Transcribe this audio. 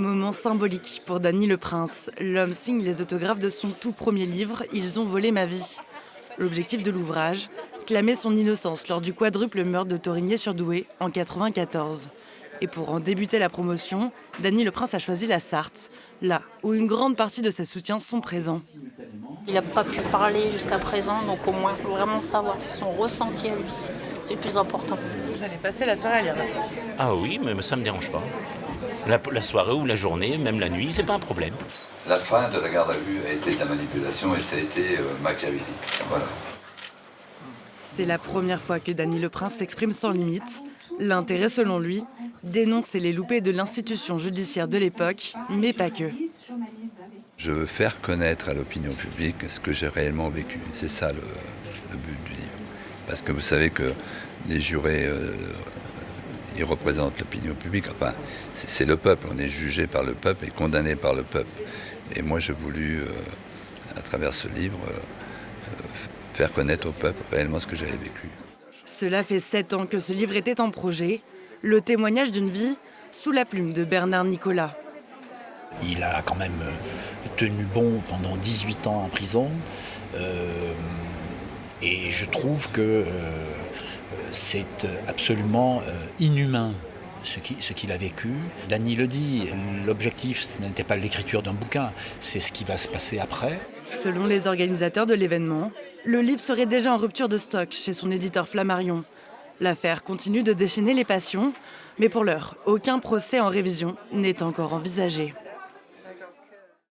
Moment symbolique pour Dany le Prince. L'homme signe les autographes de son tout premier livre « Ils ont volé ma vie ». L'objectif de l'ouvrage, clamer son innocence lors du quadruple meurtre de Thorigny-sur-Douai en 1994. Et pour en débuter la promotion, Dany le Prince a choisi la Sarthe, là où une grande partie de ses soutiens sont présents. Il n'a pas pu parler jusqu'à présent, donc au moins vraiment savoir son ressenti à lui. C'est le plus important. Vous allez passer la soirée à lire. Ah oui, mais ça ne me dérange pas. La soirée ou la journée, même la nuit, c'est pas un problème. La fin de la garde à vue a été de la manipulation et ça a été machiavélique. Voilà. C'est la première fois que Dany le Prince s'exprime sans limite. L'intérêt, selon lui, dénoncer les loupés de l'institution judiciaire de l'époque, mais pas que. Je veux faire connaître à l'opinion publique ce que j'ai réellement vécu. C'est ça le but du livre. Parce que vous savez que les jurés, ils représentent l'opinion publique. Enfin, c'est le peuple. On est jugé par le peuple et condamné par le peuple. Et moi, j'ai voulu, à travers ce livre, faire connaître au peuple réellement ce que j'avais vécu. Cela fait 7 ans que ce livre était en projet. Le témoignage d'une vie sous la plume de Bernard Nicolas. Il a quand même tenu bon pendant 18 ans en prison. Et je trouve que c'est absolument inhumain ce qu'il a vécu. Dany le dit, l'objectif ce n'était pas l'écriture d'un bouquin, c'est ce qui va se passer après. Selon les organisateurs de l'événement, le livre serait déjà en rupture de stock chez son éditeur Flammarion. L'affaire continue de déchaîner les passions, mais pour l'heure, aucun procès en révision n'est encore envisagé.